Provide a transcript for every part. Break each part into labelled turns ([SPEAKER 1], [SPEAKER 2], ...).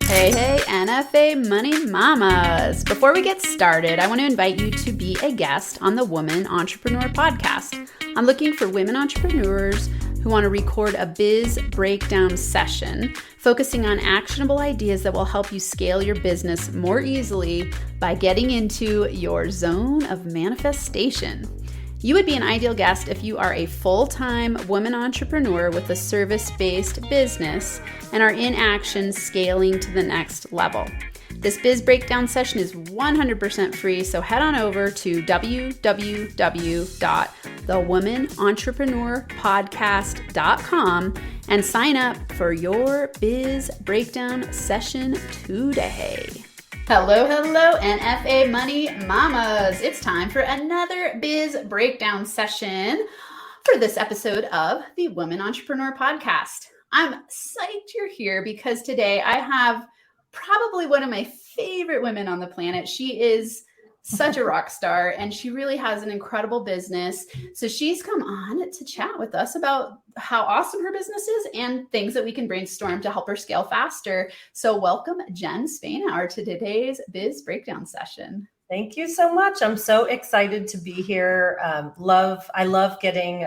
[SPEAKER 1] Hey, NFA Money Mamas. Before we get started, I want to invite you to be a guest on the Woman Entrepreneur podcast. I'm looking for women entrepreneurs who want to record a Biz Breakdown session, focusing on actionable ideas that will help you scale your business more easily by getting into your zone of manifestation. You would be an ideal guest if you are a full-time woman entrepreneur with a service-based business and are in action scaling to the next level. This Biz Breakdown session is 100% free, so head on over to www.thewomanontrepreneurpodcast.com and sign up for your Biz Breakdown session today. Hello, NFA Money Mamas. It's time for another Biz Breakdown session for this episode of the Woman Entrepreneur Podcast. I'm psyched you're here because today I have probably one of my favorite women on the planet. She is such a rock star and she really has an incredible business. So she's come on to chat with us about how awesome her business is and things that we can brainstorm to help her scale faster. So welcome Jen Spainhour to today's Biz Breakdown session.
[SPEAKER 2] Thank you so much. I'm so excited to be here. I love getting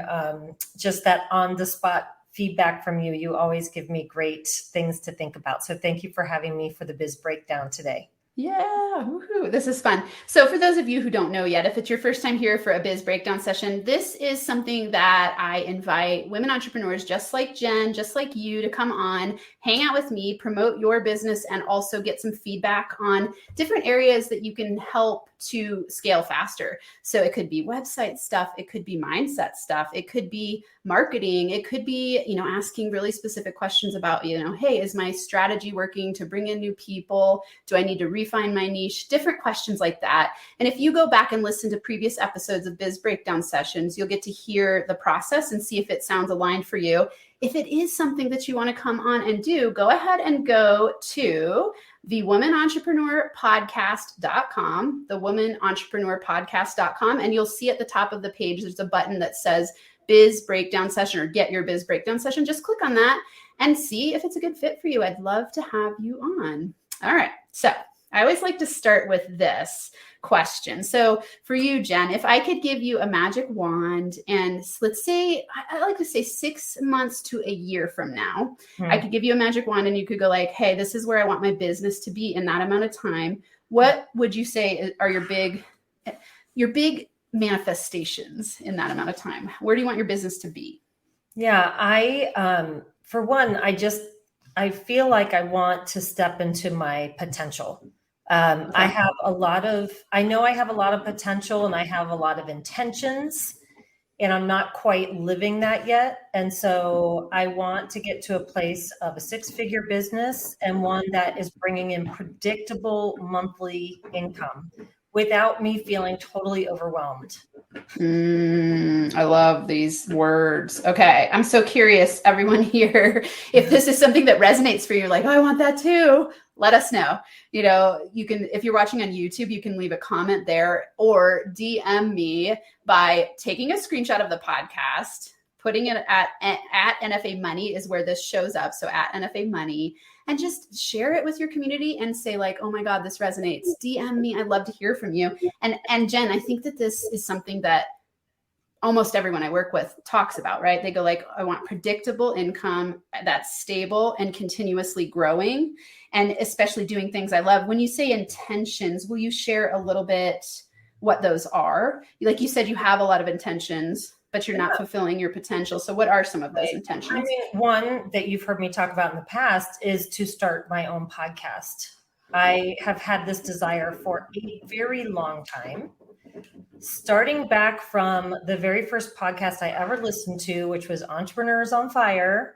[SPEAKER 2] just that on the spot feedback from you. You always give me great things to think about. So thank you for having me for the Biz Breakdown today.
[SPEAKER 1] Yeah, woohoo, this is fun. So for those of you who don't know yet, if it's your first time here for a Biz Breakdown session, this is something that I invite women entrepreneurs just like Jen, just like you, to come on, hang out with me, promote your business, and also get some feedback on different areas that you can help to scale faster. So it could be website stuff, it could be mindset stuff, it could be marketing, it could be, asking really specific questions about, hey, is my strategy working to bring in new people? Do I need to refine my niche? Different questions like that. And if you go back and listen to previous episodes of Biz Breakdown sessions, you'll get to hear the process and see if it sounds aligned for you. If it is something that you want to come on and do, go ahead and go to thewomanontrepreneurpodcast.com, thewomanontrepreneurpodcast.com, and you'll see at the top of the page, there's a button that says Biz Breakdown session or get your Biz Breakdown session. Just click on that and see if it's a good fit for you. I'd love to have you on. All right. So I always like to start with this question. So for you, Jen, if I could give you a magic wand and let's say, I like to say 6 months to a year from now, I could give you a magic wand and you could go like, hey, this is where I want my business to be in that amount of time. What would you say are your big manifestations in that amount of time? Where do you want your business to be?
[SPEAKER 2] Yeah, for one, I feel like I want to step into my potential. Okay. I know I have a lot of potential and I have a lot of intentions and I'm not quite living that yet. And so I want to get to a place of a 6-figure business and one that is bringing in predictable monthly income without me feeling totally overwhelmed.
[SPEAKER 1] I love these words. Okay. I'm so curious, everyone here, if this is something that resonates for you, like, oh, I want that too. Let us know. You can, if you're watching on YouTube, you can leave a comment there or DM me by taking a screenshot of the podcast, putting it at NFA Money is where this shows up. So at NFA Money, and just share it with your community and say like, oh my God, this resonates. DM me. I'd love to hear from you. And Jen, I think that this is something that almost everyone I work with talks about, right? They go like, I want predictable income that's stable and continuously growing, and especially doing things I love. When you say intentions, will you share a little bit what those are? Like you said, you have a lot of intentions, but you're not fulfilling your potential. So what are some of those intentions?
[SPEAKER 2] I mean, one that you've heard me talk about in the past is to start my own podcast. I have had this desire for a very long time, starting back from the very first podcast I ever listened to, which was Entrepreneurs on Fire.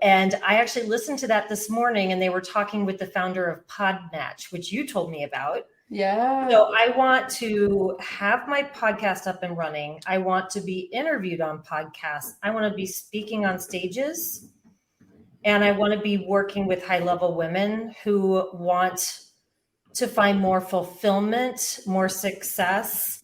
[SPEAKER 2] And I actually listened to that this morning and they were talking with the founder of Podmatch, which you told me about.
[SPEAKER 1] Yeah.
[SPEAKER 2] So I want to have my podcast up and running. I want to be interviewed on podcasts. I want to be speaking on stages. And I want to be working with high-level women who want to find more fulfillment, more success,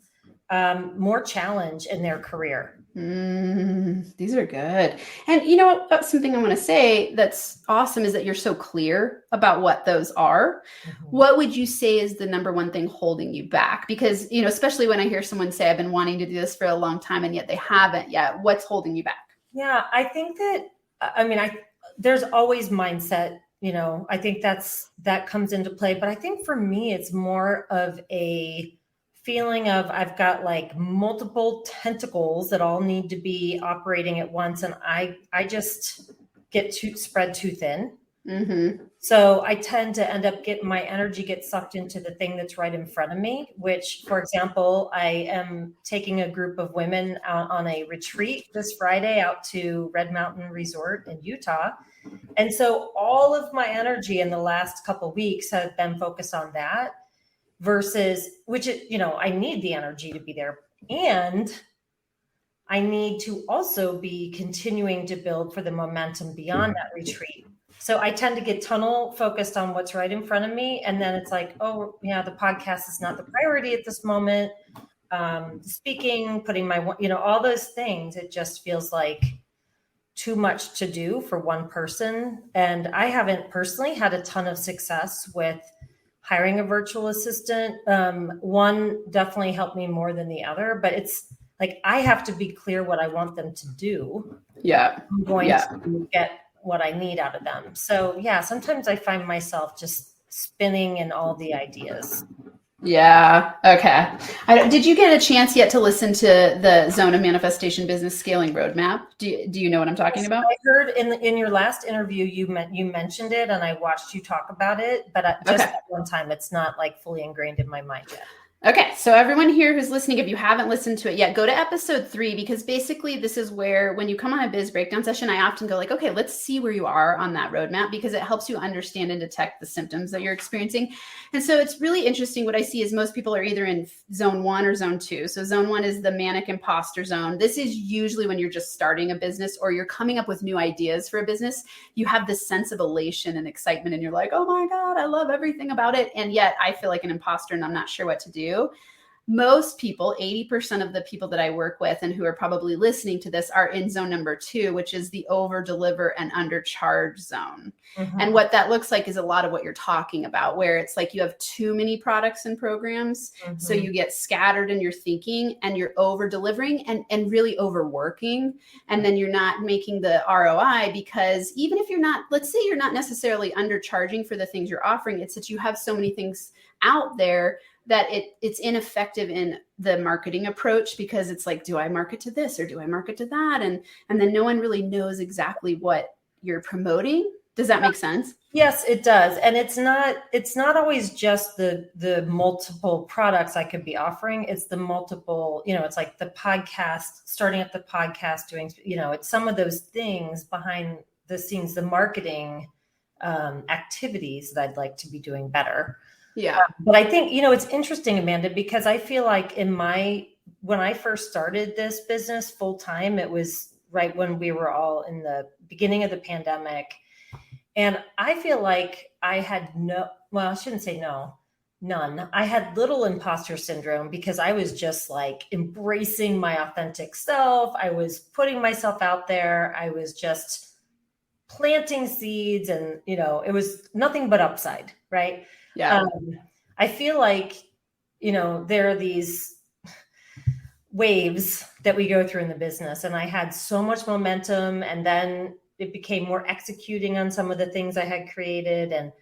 [SPEAKER 2] more challenge in their career.
[SPEAKER 1] These are good. And you know, something I want to say that's awesome is that you're so clear about what those are. What would you say is the number one thing holding you back? Because, you know, especially when I hear someone say, I've been wanting to do this for a long time and yet they haven't yet. What's holding you back?
[SPEAKER 2] Yeah, I think that, there's always mindset, you know, I think that comes into play. But I think for me, it's more of a feeling of I've got like multiple tentacles that all need to be operating at once. And I just get spread too thin. So I tend to end up my energy gets sucked into the thing that's right in front of me, which, for example, I am taking a group of women out on a retreat this Friday out to Red Mountain Resort in Utah. And so all of my energy in the last couple of weeks have been focused on that versus, you know, I need the energy to be there. And I need to also be continuing to build for the momentum beyond that retreat. So I tend to get tunnel focused on what's right in front of me. And then it's like, oh, yeah, the podcast is not the priority at this moment. Speaking, putting you know, all those things, it just feels like too much to do for one person. And I haven't personally had a ton of success with hiring a virtual assistant. One definitely helped me more than the other, but it's like, I have to be clear what I want them to do.
[SPEAKER 1] Yeah.
[SPEAKER 2] I'm going to get what I need out of them. So yeah, sometimes I find myself just spinning in all the ideas.
[SPEAKER 1] Yeah. Okay. Did you get a chance yet to listen to the Zone of Manifestation Business Scaling Roadmap? Do you know what I'm talking about?
[SPEAKER 2] I heard in your last interview, you mentioned it and I watched you talk about it, but just at one time, it's not like fully ingrained in my mind yet.
[SPEAKER 1] Okay, so everyone here who's listening, if you haven't listened to it yet, go to episode 3, because basically this is where, when you come on a Biz Breakdown session, I often go like, okay, let's see where you are on that roadmap, because it helps you understand and detect the symptoms that you're experiencing. And so it's really interesting. What I see is most people are either in zone 1 or zone 2. So zone 1 is the manic imposter zone. This is usually when you're just starting a business or you're coming up with new ideas for a business. You have this sense of elation and excitement and you're like, oh my God, I love everything about it. And yet I feel like an imposter and I'm not sure what to do. Most people, 80% of the people that I work with and who are probably listening to this, are in zone number 2, which is the over deliver and undercharge zone. And what that looks like is a lot of what you're talking about, where it's like you have too many products and programs. So you get scattered in your thinking and you're over delivering and really overworking. And then you're not making the ROI, because even if you're not, let's say you're not necessarily undercharging for the things you're offering, it's that you have so many things out there that it's ineffective in the marketing approach, because it's like, do I market to this or do I market to that? And then no one really knows exactly what you're promoting. Does that make sense?
[SPEAKER 2] Yes, it does. And it's not always just the multiple products I could be offering. It's the multiple, you know, it's like the podcast, starting at the podcast, doing, you know, it's some of those things behind the scenes, the marketing activities that I'd like to be doing better.
[SPEAKER 1] Yeah.
[SPEAKER 2] But I think, you know, it's interesting, Amanda, because I feel like when I first started this business full time, it was right when we were all in the beginning of the pandemic. And I feel like I had I shouldn't say none. I had little imposter syndrome, because I was just like embracing my authentic self. I was putting myself out there. I was just planting seeds and, you know, it was nothing but upside, right?
[SPEAKER 1] Yeah.
[SPEAKER 2] I feel like, you know, there are these waves that we go through in the business, and I had so much momentum, and then it became more executing on some of the things I had created. And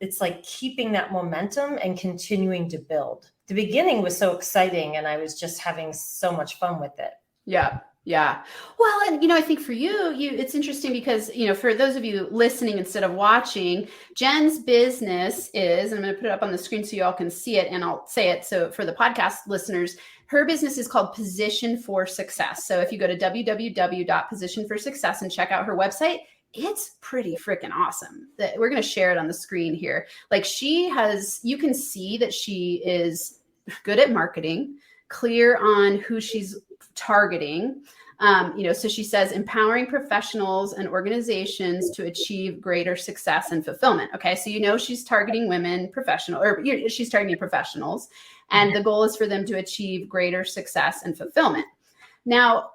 [SPEAKER 2] it's like keeping that momentum and continuing to build. The beginning was so exciting and I was just having so much fun with it.
[SPEAKER 1] Yeah. Yeah. Well, and, you know, I think for you, it's interesting because, you know, for those of you listening instead of watching, Jen's business is, and I'm going to put it up on the screen so you all can see it and I'll say it. So for the podcast listeners, her business is called Position for Success. So if you go to www.positionforsuccess and check out her website, it's pretty freaking awesome. That we're going to share it on the screen here. Like you can see that she is good at marketing, clear on who she's targeting. You know, so she says empowering professionals and organizations to achieve greater success and fulfillment. Okay. So, you know, she's targeting women she's targeting professionals, and the goal is for them to achieve greater success and fulfillment. Now,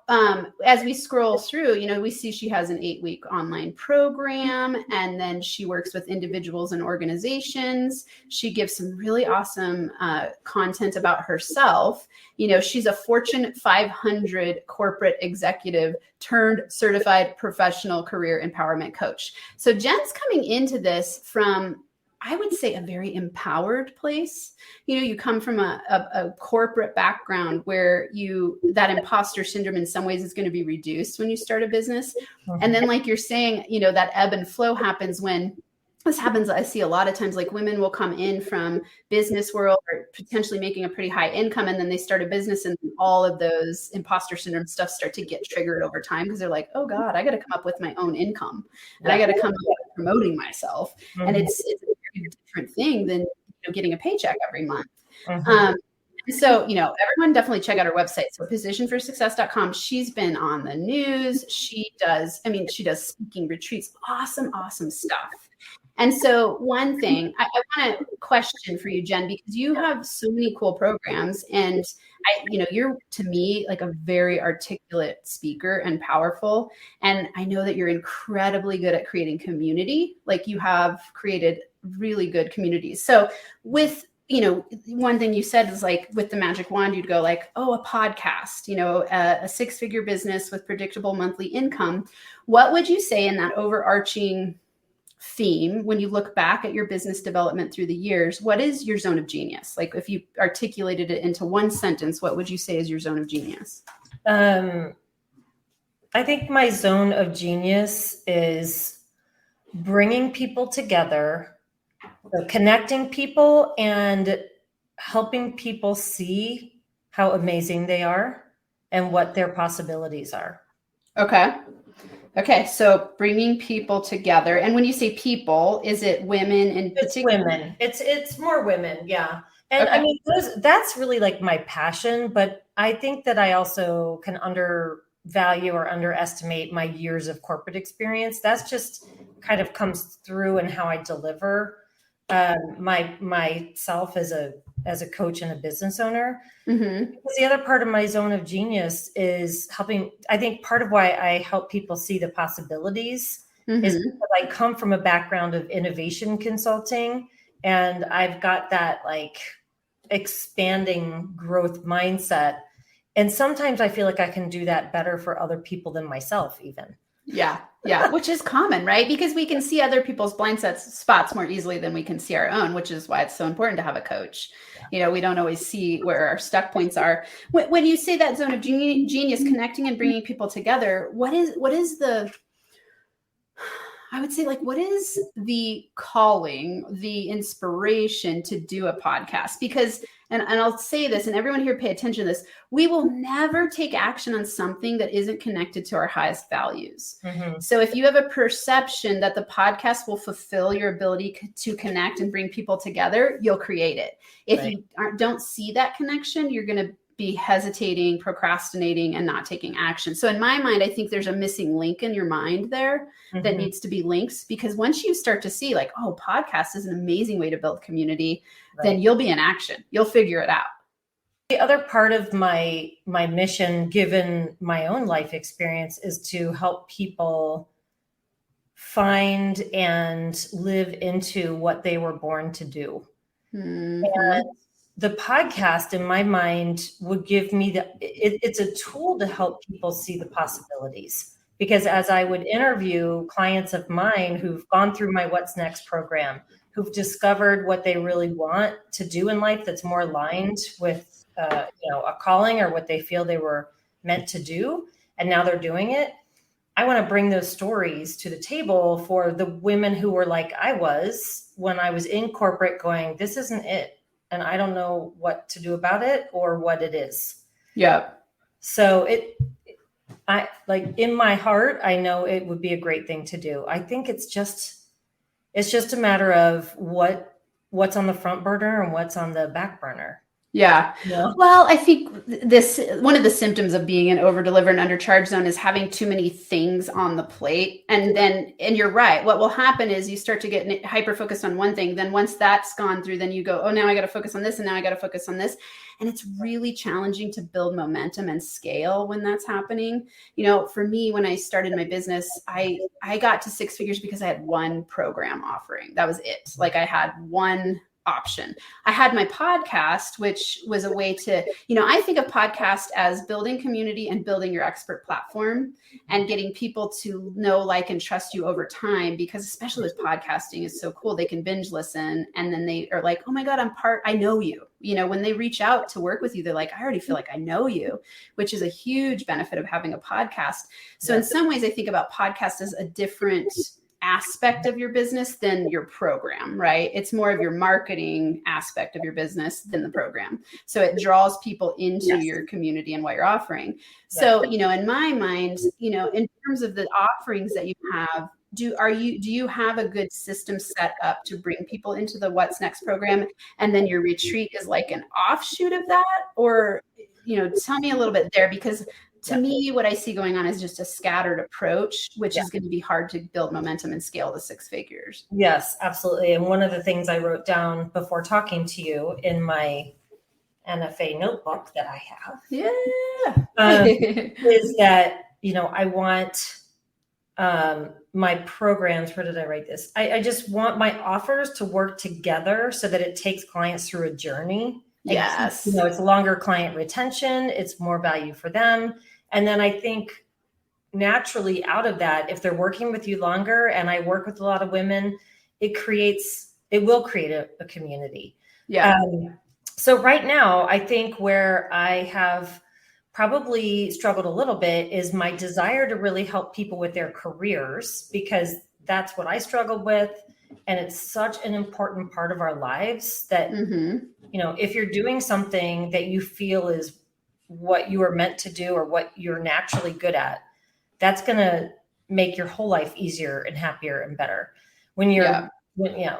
[SPEAKER 1] as we scroll through, we see she has an 8-week online program, and then she works with individuals and organizations. She gives some really awesome content about herself. She's a Fortune 500 corporate executive turned certified professional career empowerment coach. So Jen's coming into this from, I would say, a very empowered place. You come from a corporate background where that imposter syndrome in some ways is going to be reduced when you start a business. And then, like you're saying, that ebb and flow happens when this happens. I see a lot of times, like, women will come in from business world or potentially making a pretty high income, and then they start a business, and all of those imposter syndrome stuff start to get triggered over time, because they're like, oh God, I got to come up with my own income, and I got to come up with promoting myself. And it's a very different thing than getting a paycheck every month. So, everyone definitely check out her website. So positionforsuccess.com. She's been on the news. She does speaking retreats, awesome stuff. And so one thing I want to question for you, Jen, because you have so many cool programs, and you're, to me, like a very articulate speaker and powerful. And I know that you're incredibly good at creating community. Like, you have created really good communities. So with, one thing you said is, like, with the magic wand, you'd go like, oh, a podcast, a 6-figure business with predictable monthly income. What would you say in that overarching theme, when you look back at your business development through the years, what is your zone of genius? Like, if you articulated it into one sentence, what would you say is your zone of genius?
[SPEAKER 2] I think my zone of genius is bringing people together, connecting people, and helping people see how amazing they are and what their possibilities are. Okay. So bringing people together. And when you say people, is it women in particular? It's women. It's more women. Yeah. And okay. I mean, that's really like my passion, but I think that I also can undervalue or underestimate my years of corporate experience. That's just kind of comes through in how I deliver myself as a coach and a business owner. Because the other part of my zone of genius is helping. I think part of why I help people see the possibilities is because I come from a background of innovation consulting, and I've got that like expanding growth mindset. And sometimes I feel like I can do that better for other people than myself even.
[SPEAKER 1] Yeah, which is common, right? Because we can see other people's blind spots more easily than we can see our own, which is why it's so important to have a coach. We don't always see where our stuck points are. When you say that zone of genius, connecting and bringing people together, what is the, I would say, like, what is the calling, the inspiration to do a podcast? Because, and I'll say this, and everyone here pay attention to this, we will never take action on something that isn't connected to our highest values. So if you have a perception that the podcast will fulfill your ability to connect and bring people together, you'll create it. If you don't see that connection, you're going to be hesitating, procrastinating, and not taking action. So in my mind, I think there's a missing link in your mind there that needs to be linked, because once you start to see like, oh, podcast is an amazing way to build community, then you'll be in action. You'll figure it out.
[SPEAKER 2] The other part of my mission, given my own life experience, is to help people find and live into what they were born to do. And the podcast, in my mind, would give me it's a tool to help people see the possibilities. Because as I would interview clients of mine who've gone through my What's Next program, who've discovered what they really want to do in life that's more aligned with a calling or what they feel they were meant to do, and now they're doing it, I want to bring those stories to the table for the women who were like I was when I was in corporate going, this isn't it. And I don't know what to do about it or what it is.
[SPEAKER 1] Yeah. So
[SPEAKER 2] I like in my heart, I know it would be a great thing to do. I think it's just a matter of what's on the front burner and what's on the back burner.
[SPEAKER 1] Yeah.
[SPEAKER 2] Yeah.
[SPEAKER 1] Well, I think one of the symptoms of being an over deliver and undercharge zone is having too many things on the plate. And you're right. What will happen is you start to get hyper focused on one thing. Then once that's gone through, then you go, oh, now I got to focus on this. And now I got to focus on this. And it's really challenging to build momentum and scale when that's happening. For me, when I started my business, I got to six figures because I had one program offering. That was it. Like I had one option. I had my podcast, which was a way to, I think of podcast as building community and building your expert platform and getting people to know, like, and trust you over time, because especially with podcasting, it's so cool. They can binge listen and then they are like, oh my God, I know you. When they reach out to work with you, they're like, I already feel like I know you, which is a huge benefit of having a podcast. So in some ways, I think about podcast as a different aspect of your business than your program, right? It's more of your marketing aspect of your business than the program. So it draws people into your community and what you're offering. So, in my mind, in terms of the offerings that you have, do you have a good system set up to bring people into the What's Next program, and then your retreat is like an offshoot of that? Or, tell me a little bit there, because to me, what I see going on is just a scattered approach, which is going to be hard to build momentum and scale to six figures.
[SPEAKER 2] Yes, absolutely. And one of the things I wrote down before talking to you in my NFA notebook that I have is that, I want my programs, where did I write this? I just want my offers to work together so that it takes clients through a journey.
[SPEAKER 1] Yes.
[SPEAKER 2] It's longer client retention. It's more value for them. And then I think naturally out of that, if they're working with you longer, and I work with a lot of women, it will create a community.
[SPEAKER 1] Yeah.
[SPEAKER 2] So right now, I think where I have probably struggled a little bit is my desire to really help people with their careers, because that's what I struggled with. And it's such an important part of our lives that, if you're doing something that you feel is what you are meant to do or what you're naturally good at, that's going to make your whole life easier and happier and better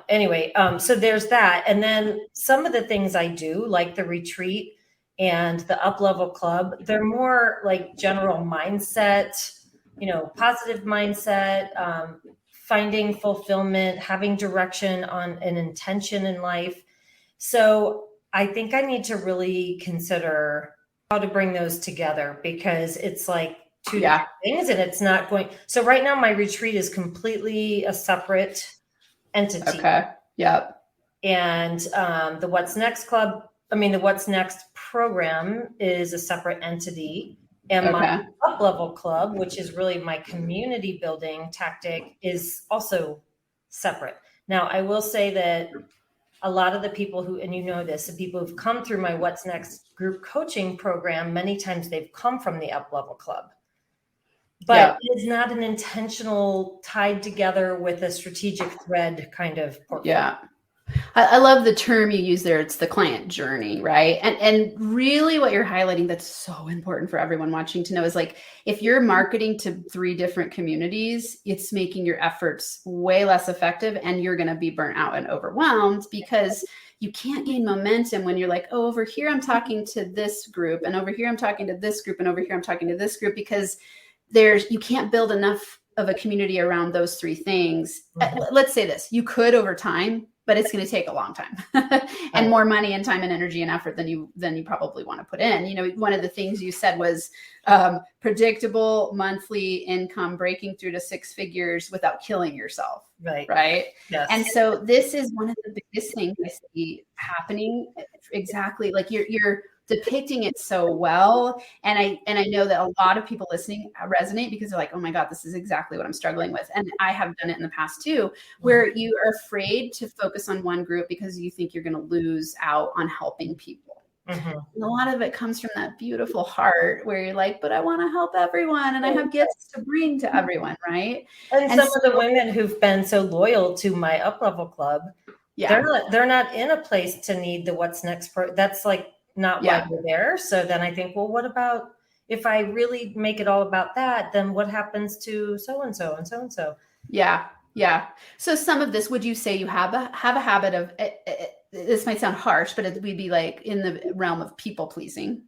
[SPEAKER 2] anyway. So there's that. And then some of the things I do, like the retreat and the Up Level Club, they're more like general mindset, positive mindset, finding fulfillment, having direction on an intention in life. So I think I need to really consider how to bring those together, because it's like two different things, and it's not going. So right now my retreat is completely a separate entity.
[SPEAKER 1] Okay. Yep.
[SPEAKER 2] And the What's Next the What's Next program is a separate entity. And my Up Level Club, which is really my community building tactic, is also separate. Now, I will say that a lot of the people the people who've come through my What's Next group coaching program, many times they've come from the Up Level Club. But it's not an intentional tied together with a strategic thread kind of portfolio.
[SPEAKER 1] Yeah. I love the term you use there. It's the client journey, right? And really what you're highlighting that's so important for everyone watching to know is, like, if you're marketing to 3 different communities, it's making your efforts way less effective, and you're going to be burnt out and overwhelmed, because you can't gain momentum when you're like, oh, over here I'm talking to this group, and over here I'm talking to this group, and over here I'm talking to this group, because you can't build enough of a community around those 3 things. Let's say this, you could over time, but it's going to take a long time and more money and time and energy and effort than you probably want to put in. One of the things you said was predictable monthly income, breaking through to 6 figures without killing yourself. Right.
[SPEAKER 2] Yes.
[SPEAKER 1] And so this is one of the biggest things I see happening. Exactly. Like you're depicting it so well. And I know that a lot of people listening resonate, because they're like, oh my God, this is exactly what I'm struggling with. And I have done it in the past too, where you are afraid to focus on one group because you think you're going to lose out on helping people. And a lot of it comes from that beautiful heart where you're like, but I want to help everyone, and I have gifts to bring to everyone. Right.
[SPEAKER 2] And some of the women who've been so loyal to my Up Level Club, they're not in a place to need the What's Next. That's like not why we're there. So then I think, well, what about if I really make it all about that, then what happens to so-and-so and so-and-so?
[SPEAKER 1] Yeah. Yeah. So some of this, would you say you have a habit of this might sound harsh, but we'd be like in the realm of people pleasing,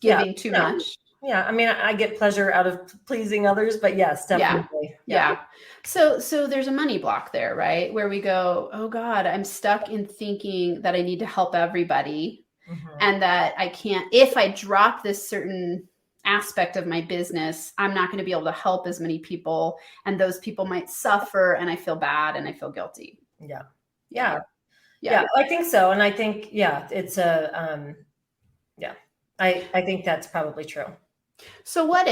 [SPEAKER 1] giving too much.
[SPEAKER 2] Yeah. I mean, I get pleasure out of pleasing others, but yes, definitely.
[SPEAKER 1] Yeah. So there's a money block there, right? Where we go, oh God, I'm stuck in thinking that I need to help everybody and that I can't, if I drop this certain aspect of my business, I'm not going to be able to help as many people, and those people might suffer, and I feel bad and I feel guilty.
[SPEAKER 2] Yeah. I think so. And I think, it's I think that's probably true.
[SPEAKER 1] So what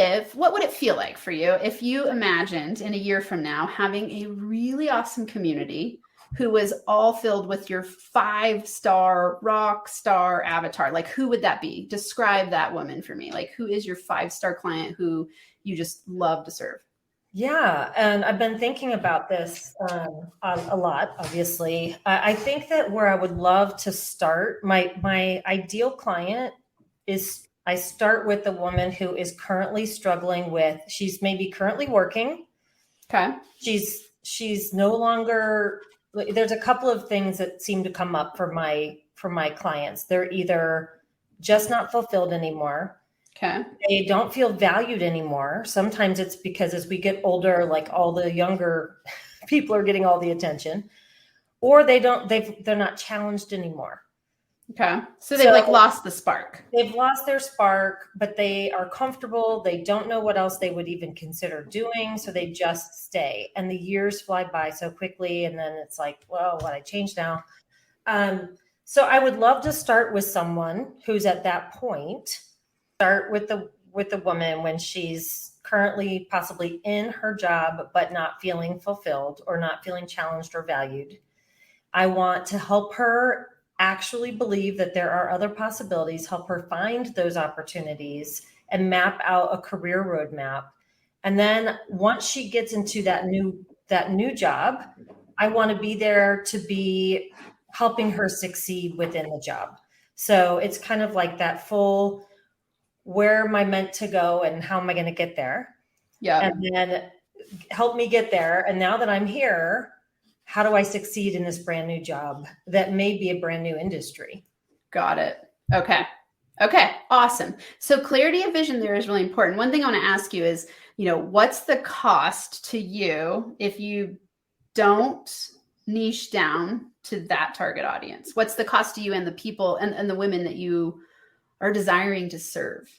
[SPEAKER 1] would it feel like for you if you imagined in a year from now having a really awesome community who was all filled with your 5-star rock star avatar? Like, who would that be? Describe that woman for me. Like, who is your 5-star client who you just love to serve?
[SPEAKER 2] Yeah. And I've been thinking about this a lot, obviously. I think that where I would love to start, my ideal client is, I start with the woman who is currently struggling with, she's maybe currently working.
[SPEAKER 1] Okay.
[SPEAKER 2] She's no longer, there's a couple of things that seem to come up for my clients. They're either just not fulfilled anymore.
[SPEAKER 1] Okay.
[SPEAKER 2] They don't feel valued anymore. Sometimes it's because as we get older, like all the younger people are getting all the attention, or they're not challenged anymore.
[SPEAKER 1] Okay. So they've like lost the spark.
[SPEAKER 2] They've lost their spark, but they are comfortable. They don't know what else they would even consider doing. So they just stay, and the years fly by so quickly. And then it's like, well, what, I changed now. So I would love to start with someone who's at that point. Start with the woman when she's currently possibly in her job, but not feeling fulfilled or not feeling challenged or valued. I want to help her actually believe that there are other possibilities, help her find those opportunities and map out a career roadmap. And then once she gets into that new job, I want to be there to be helping her succeed within the job. So it's kind of like that full, where am I meant to go and how am I going to get there?
[SPEAKER 1] Yeah.
[SPEAKER 2] And then help me get there. And now that I'm here, how do I succeed in this brand new job that may be a brand new industry?
[SPEAKER 1] Got it. Okay. Awesome. So clarity of vision there is really important. One thing I want to ask you is, what's the cost to you if you don't niche down to that target audience? What's the cost to you and the people and the women that you are desiring to serve?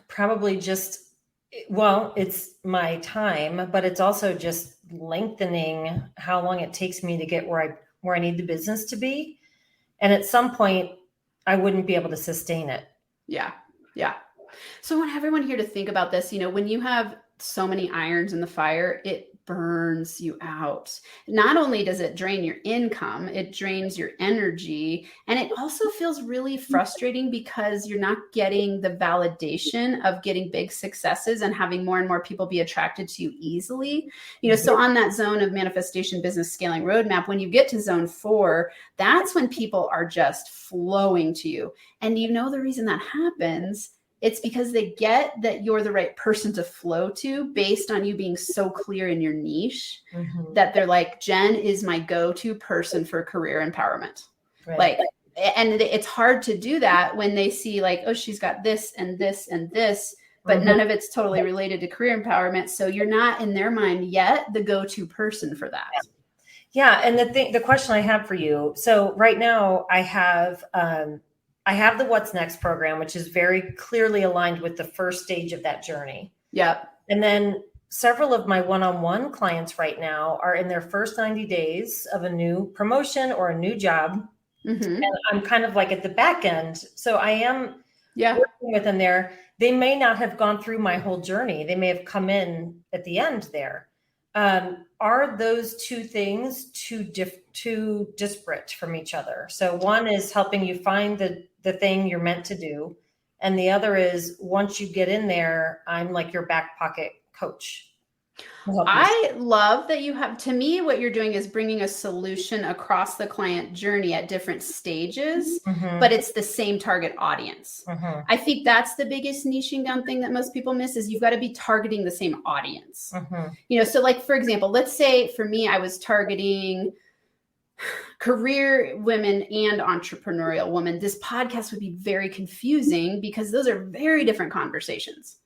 [SPEAKER 2] Probably just, well, it's my time, but it's also just lengthening how long it takes me to get where I need the business to be. And at some point I wouldn't be able to sustain it.
[SPEAKER 1] Yeah. So I want everyone here to think about this. When you have so many irons in the fire, it burns you out. Not only does it drain your income, it drains your energy. And it also feels really frustrating because you're not getting the validation of getting big successes and having more and more people be attracted to you easily. So on that zone of manifestation business scaling roadmap, when you get to zone 4, that's when people are just flowing to you. And the reason that happens, it's because they get that you're the right person to flow to based on you being so clear in your niche that they're like, Jen is my go-to person for career empowerment. Right. And it's hard to do that when they see like, oh, she's got this and this and this, but none of it's totally related to career empowerment. So you're not in their mind yet the go-to person for that.
[SPEAKER 2] Yeah. And the question I have for you. So right now I have the What's Next program, which is very clearly aligned with the first stage of that journey.
[SPEAKER 1] Yep.
[SPEAKER 2] And then several of my one-on-one clients right now are in their first 90 days of a new promotion or a new job. And I'm kind of like at the back end. So I am working with them there. They may not have gone through my whole journey. They may have come in at the end there. Are those two things too disparate from each other? So one is helping you find the thing you're meant to do. And the other is once you get in there, I'm like your back pocket coach.
[SPEAKER 1] I love that you have, to me, what you're doing is bringing a solution across the client journey at different stages, but it's the same target audience. I think that's the biggest niching down thing that most people miss is you've got to be targeting the same audience. So like, for example, let's say for me, I was targeting career women and entrepreneurial women, this podcast would be very confusing because those are very different conversations,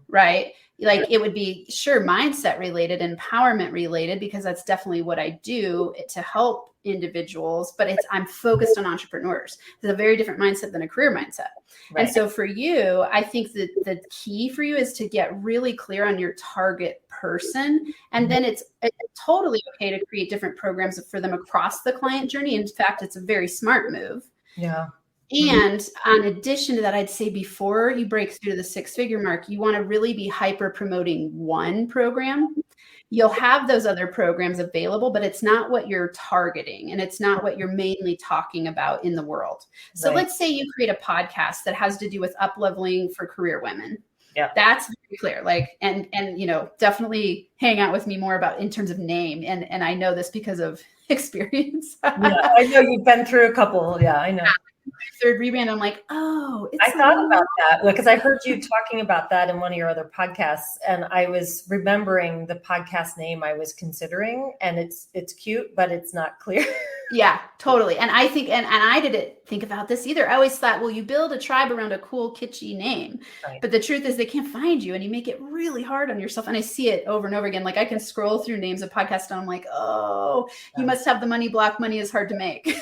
[SPEAKER 1] right? Like it would be sure mindset related, empowerment related, because that's definitely what I do to help individuals, but I'm focused on entrepreneurs. It's a very different mindset than a career mindset. Right. And so for you, I think that the key for you is to get really clear on your target person. And then it's totally okay to create different programs for them across the client journey. In fact, it's a very smart move.
[SPEAKER 2] Yeah.
[SPEAKER 1] And in addition to that, I'd say before you break through the 6-figure mark, you want to really be hyper promoting one program. You'll have those other programs available, but it's not what you're targeting and it's not what you're mainly talking about in the world. So let's say you create a podcast that has to do with up-leveling for career women. Yeah, that's very clear. Like, and definitely hang out with me more about in terms of name. And I know this because of experience.
[SPEAKER 2] Yeah, I know you've been through a couple. Yeah, I know.
[SPEAKER 1] Third rebrand, I'm like, oh,
[SPEAKER 2] I thought about that because I heard you talking about that in one of your other podcasts, and I was remembering the podcast name I was considering, and it's cute, but it's not clear.
[SPEAKER 1] Yeah, totally. And I think, and I didn't think about this either. I always thought, well, you build a tribe around a cool, kitschy name, but the truth is they can't find you and you make it really hard on yourself. And I see it over and over again. Like I can scroll through names of podcasts and I'm like, oh, you must have the money block. Money is hard to make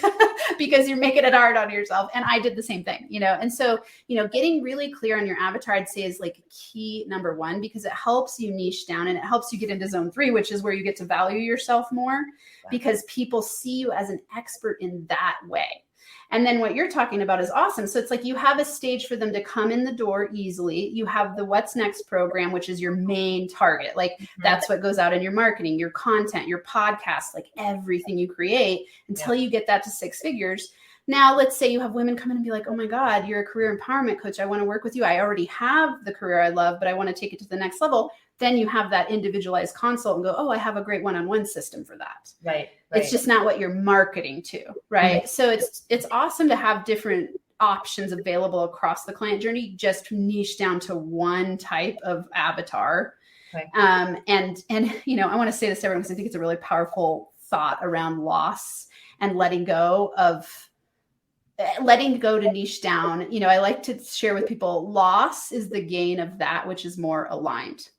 [SPEAKER 1] because you're making it hard on yourself. And I did the same thing, and so, getting really clear on your avatar, I'd say is like key number one, because it helps you niche down and it helps you get into zone 3, which is where you get to value yourself more because people see you as an expert in that way. And then what you're talking about is awesome. So it's like you have a stage for them to come in the door easily. You have the What's Next program, which is your main target. Like that's what goes out in your marketing, your content, your podcast, like everything you create until you get that to 6 figures. Now, let's say you have women come in and be like, oh my God, you're a career empowerment coach. I want to work with you. I already have the career I love, but I want to take it to the next level. Then you have that individualized consult and go, oh, I have a great one-on-one system for that. Right. It's just not what you're marketing to. Right. Mm-hmm. So it's awesome to have different options available across the client journey, just niche down to one type of avatar. Right. And I want to say this to everyone because I think it's a really powerful thought around loss and letting go to niche down. I like to share with people, loss is the gain of that which is more aligned.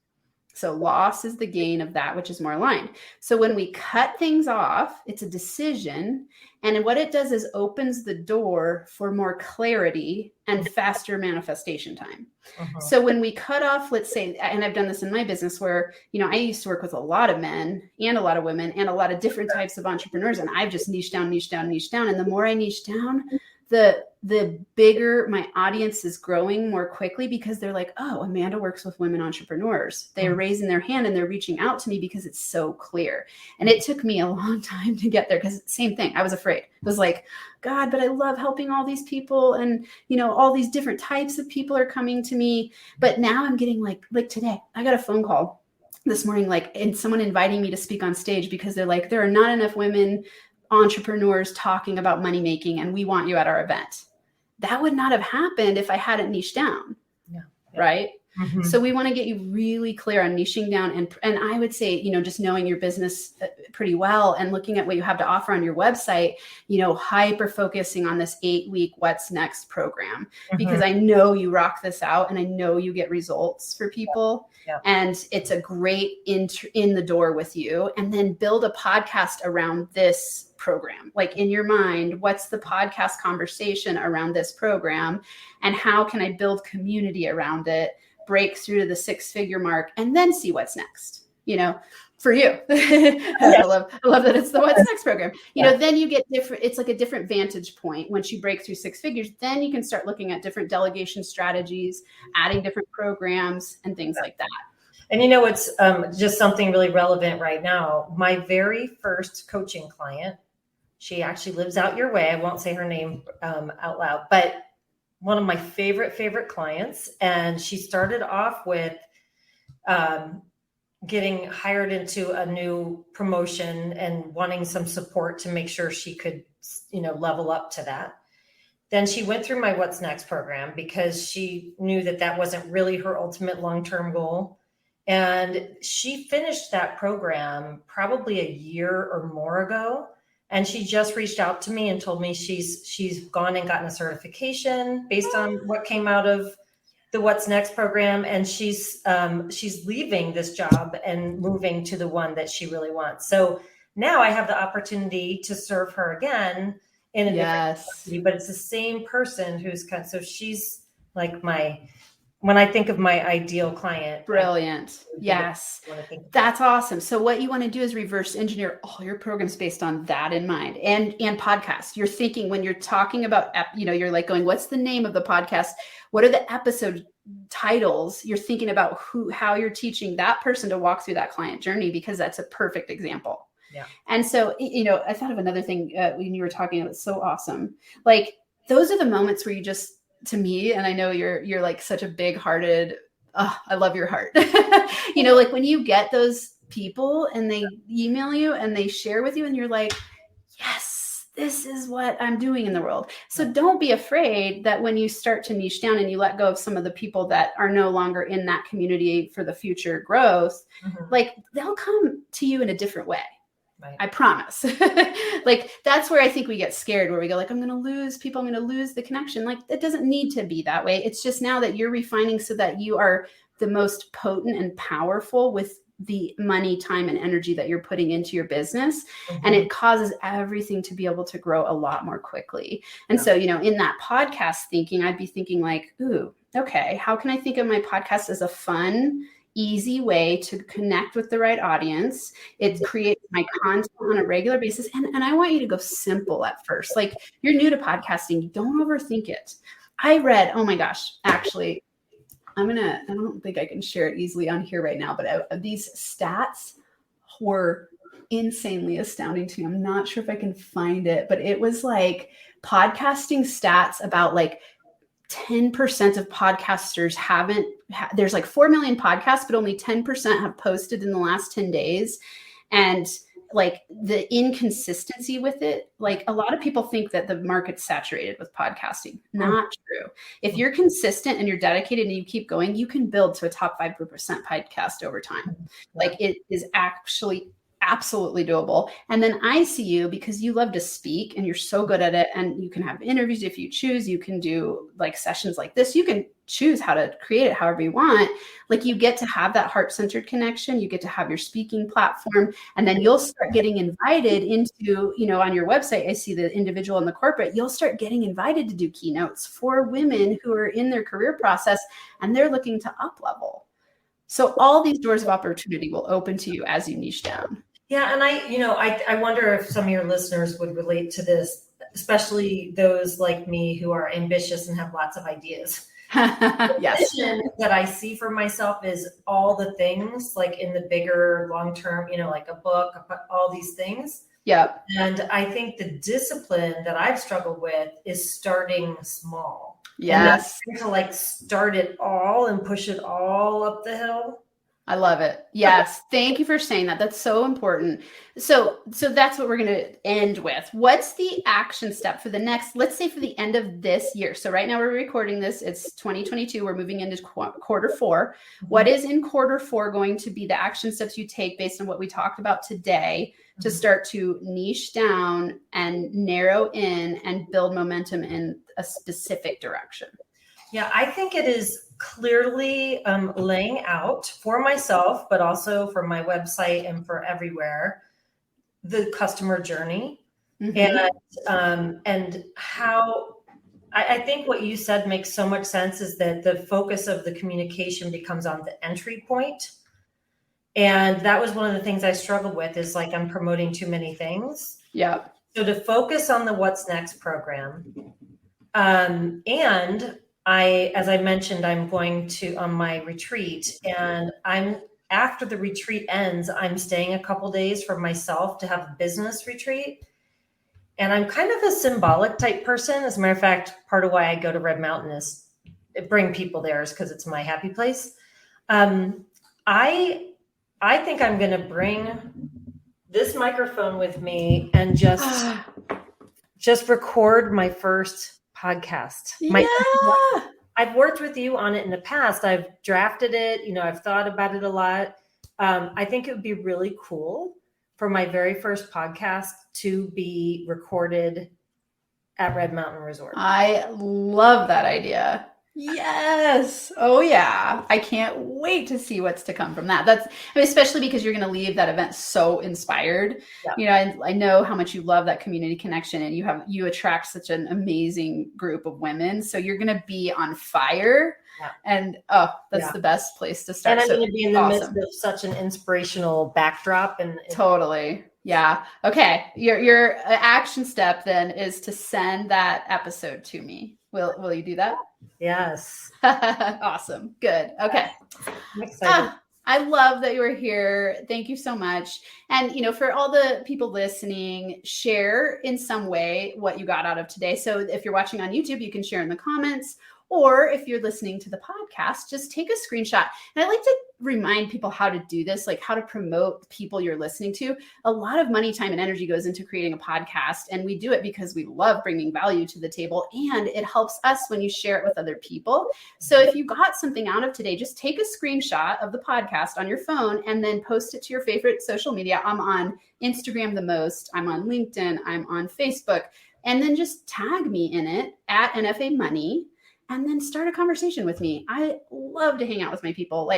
[SPEAKER 1] So loss is the gain of that which is more aligned. So when we cut things off, it's a decision. And what it does is opens the door for more clarity and faster manifestation time. Uh-huh. So when we cut off, let's say, and I've done this in my business where, I used to work with a lot of men and a lot of women and a lot of different types of entrepreneurs. And I've just niched down. And the more I niche down, the bigger my audience is growing more quickly because they're like, oh, Amanda works with women entrepreneurs. They're raising their hand and they're reaching out to me because it's so clear. And it took me a long time to get there because same thing. I was afraid. It was like, God, but I love helping all these people. And, all these different types of people are coming to me. But now I'm getting like today, I got a phone call this morning, and someone inviting me to speak on stage because they're like, there are not enough women entrepreneurs talking about money making and we want you at our event. That would not have happened if I hadn't niched down. Yeah. Right. Mm-hmm. So we want to get you really clear on niching down. And I would say, just knowing your business pretty well and looking at what you have to offer on your website, hyper focusing on this 8-week What's Next program, because I know you rock this out and I know you get results for people. Yeah. And it's a great in the door with you. And then build a podcast around this program. Like in your mind, what's the podcast conversation around this program? And how can I build community around it, break through to the 6-figure mark, and then see what's next, for you. I love that it's the What's Next program. Then you get different, it's like a different vantage point. Once you break through 6 figures, then you can start looking at different delegation strategies, adding different programs and things like that.
[SPEAKER 2] And it's just something really relevant right now. My very first coaching client, she actually lives out your way. I won't say her name out loud, but one of my favorite clients. And she started off with getting hired into a new promotion and wanting some support to make sure she could, level up to that. Then she went through my What's Next program because she knew that wasn't really her ultimate long-term goal. And she finished that program probably a year or more ago. And she just reached out to me and told me she's gone and gotten a certification based on what came out of the What's Next program. And she's leaving this job and moving to the one that she really wants. So now I have the opportunity to serve her again in a different capacity, but it's the same person so she's like when I think of my ideal client.
[SPEAKER 1] Brilliant. Yes. That's awesome. So what you want to do is reverse engineer all your programs based on that in mind, and podcasts. You're thinking when you're talking about, you're like going, what's the name of the podcast? What are the episode titles? You're thinking about how you're teaching that person to walk through that client journey, because that's a perfect example.
[SPEAKER 2] Yeah.
[SPEAKER 1] And so, I thought of another thing when you were talking. It was so awesome. Like, those are the moments where you just, to me, and I know you're like such a big hearted, I love your heart. Like when you get those people and they email you and they share with you and you're like, yes, this is what I'm doing in the world. So don't be afraid that when you start to niche down and you let go of some of the people that are no longer in that community for the future growth, like they'll come to you in a different way. Right. I promise. Like, that's where I think we get scared, where we go like, I'm going to lose people. I'm going to lose the connection. Like, it doesn't need to be that way. It's just now that you're refining so that you are the most potent and powerful with the money, time, and energy that you're putting into your business. And it causes everything to be able to grow a lot more quickly. And so, in that podcast thinking, I'd be thinking like, ooh, okay, how can I think of my podcast as a fun, easy way to connect with the right audience? It creates my content on a regular basis. And I want you to go simple at first. Like, you're new to podcasting, don't overthink it. I read, oh my gosh, actually, I don't think I can share it easily on here right now, but these stats were insanely astounding to me. I'm not sure if I can find it, but it was like podcasting stats about like 10% of podcasters there's like 4 million podcasts, but only 10% have posted in the last 10 days. And like the inconsistency with it, like a lot of people think that the market's saturated with podcasting. Not true. If you're consistent and you're dedicated and you keep going, you can build to a top 5% podcast over time. Like, it is actually absolutely doable. And then I see you, because you love to speak and you're so good at it, and you can have interviews if you choose. You can do like sessions like this. You can choose how to create it however you want. Like, you get to have that heart-centered connection. You get to have your speaking platform, and then you'll start getting invited into, on your website, I see the individual and the corporate, you'll start getting invited to do keynotes for women who are in their career process and they're looking to up level. So all these doors of opportunity will open to you as you niche down.
[SPEAKER 2] Yeah. And I wonder if some of your listeners would relate to this, especially those like me who are ambitious and have lots of ideas.
[SPEAKER 1] Yes.
[SPEAKER 2] The vision that I see for myself is all the things, like in the bigger long-term, like a book, all these things.
[SPEAKER 1] Yeah.
[SPEAKER 2] And I think the discipline that I've struggled with is starting small.
[SPEAKER 1] Yes.
[SPEAKER 2] And to like start it all and push it all up the hill.
[SPEAKER 1] I love it. Yes. Thank you for saying that. That's so important. So that's what we're going to end with. What's the action step for the next, let's say for the end of this year? So right now we're recording this. It's 2022. We're moving into quarter four. What is in quarter four going to be the action steps you take based on what we talked about today to start to niche down and narrow in and build momentum in a specific direction?
[SPEAKER 2] Yeah, I think it is clearly laying out for myself, but also for my website and for everywhere, the customer journey. And how I think what you said makes so much sense, is that the focus of the communication becomes on the entry point. And that was one of the things I struggled with, is like, I'm promoting too many things.
[SPEAKER 1] Yeah.
[SPEAKER 2] So to focus on the What's Next program. And as I mentioned, I'm going on my retreat, and after the retreat ends, I'm staying a couple days for myself to have a business retreat. And I'm kind of a symbolic type person. As a matter of fact, part of why I go to Red Mountain is bring people there is because it's my happy place. I think I'm going to bring this microphone with me and just record my first podcast. I've worked with you on it in the past. I've drafted it. I've thought about it a lot. I think it would be really cool for my very first podcast to be recorded at Red Mountain Resort.
[SPEAKER 1] I love that idea. Yes. Oh yeah. I can't wait to see what's to come from that. Especially because you're going to leave that event so inspired.
[SPEAKER 2] Yeah.
[SPEAKER 1] I know how much you love that community connection, and you attract such an amazing group of women. So you're going to be on fire.
[SPEAKER 2] Yeah.
[SPEAKER 1] And that's the best place to start.
[SPEAKER 2] And I'm going to be in the midst of such an inspirational backdrop. And
[SPEAKER 1] totally. Yeah. Okay. Your action step then is to send that episode to me. Will you do that?
[SPEAKER 2] Yes.
[SPEAKER 1] Awesome. Good. Okay.
[SPEAKER 2] I'm excited.
[SPEAKER 1] I love that you were here. Thank you so much. And, for all the people listening, share in some way what you got out of today. So if you're watching on YouTube, you can share in the comments. Or if you're listening to the podcast, just take a screenshot. And I like to remind people how to do this, like how to promote people you're listening to. A lot of money, time, and energy goes into creating a podcast. And we do it because we love bringing value to the table. And it helps us when you share it with other people. So if you got something out of today, just take a screenshot of the podcast on your phone and then post it to your favorite social media. I'm on Instagram the most. I'm on LinkedIn. I'm on Facebook. And then just tag me in it at NFA Money. And then start a conversation with me. I love to hang out with my people.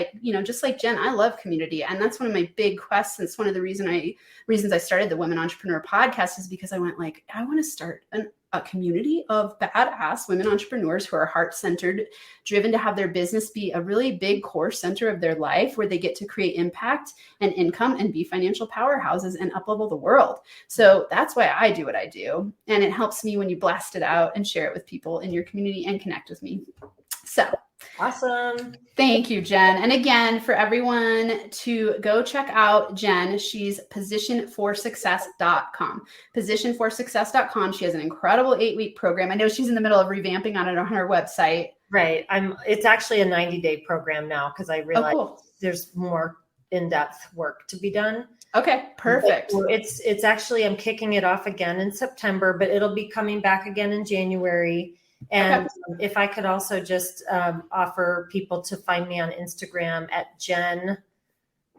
[SPEAKER 1] Just like Jen, I love community. And that's one of my big quests. It's one of the reasons I started the Women Entrepreneur Podcast, is because I went I want to start a community of badass women entrepreneurs who are heart-centered, driven to have their business be a really big core center of their life, where they get to create impact and income and be financial powerhouses and up-level the world. So that's why I do what I do. And it helps me when you blast it out and share it with people in your community and connect with me. So
[SPEAKER 2] awesome.
[SPEAKER 1] Thank you, Jen. And again, for everyone to go check out Jen, she's positionforsuccess.com. Positionforsuccess.com. She has an incredible 8-week program. I know she's in the middle of revamping on her website.
[SPEAKER 2] Right. It's actually a 90-day program now, because I realized there's more in-depth work to be done.
[SPEAKER 1] Okay, perfect.
[SPEAKER 2] It's actually, I'm kicking it off again in September, but it'll be coming back again in January. And if I could also just offer people to find me on Instagram at Jen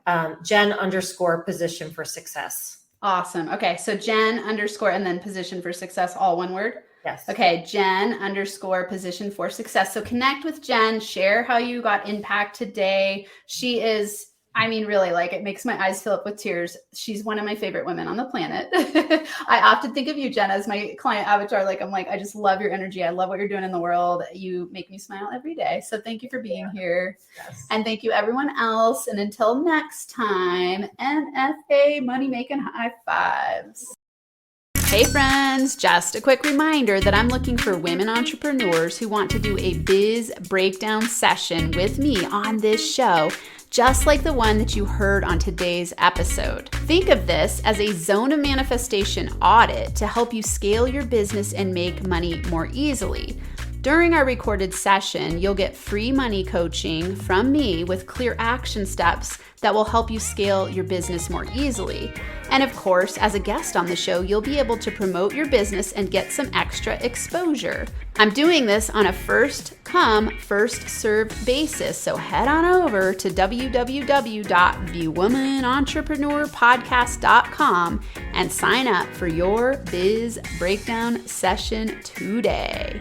[SPEAKER 2] _ position for success.
[SPEAKER 1] Awesome. Okay. So Jen _ and then position for success, all one word.
[SPEAKER 2] Yes.
[SPEAKER 1] Okay. Jen _ position for success. So connect with Jen, share how you got impact today. She is, really, it makes my eyes fill up with tears. She's one of my favorite women on the planet. I often think of you, Jen, as my client avatar. I just love your energy. I love what you're doing in the world. You make me smile every day. So thank you for being here. Yes. And thank you everyone else. And until next time, NFA money making high fives. Hey friends, just a quick reminder that I'm looking for women entrepreneurs who want to do a biz breakdown session with me on this show, just like the one that you heard on today's episode. Think of this as a zone of manifestation audit to help you scale your business and make money more easily. During our recorded session, you'll get free money coaching from me with clear action steps that will help you scale your business more easily. And of course, as a guest on the show, you'll be able to promote your business and get some extra exposure. I'm doing this on a first come, first served basis. So head on over to www.thewomanentrepreneurpodcast.com and sign up for your Biz Breakdown session today.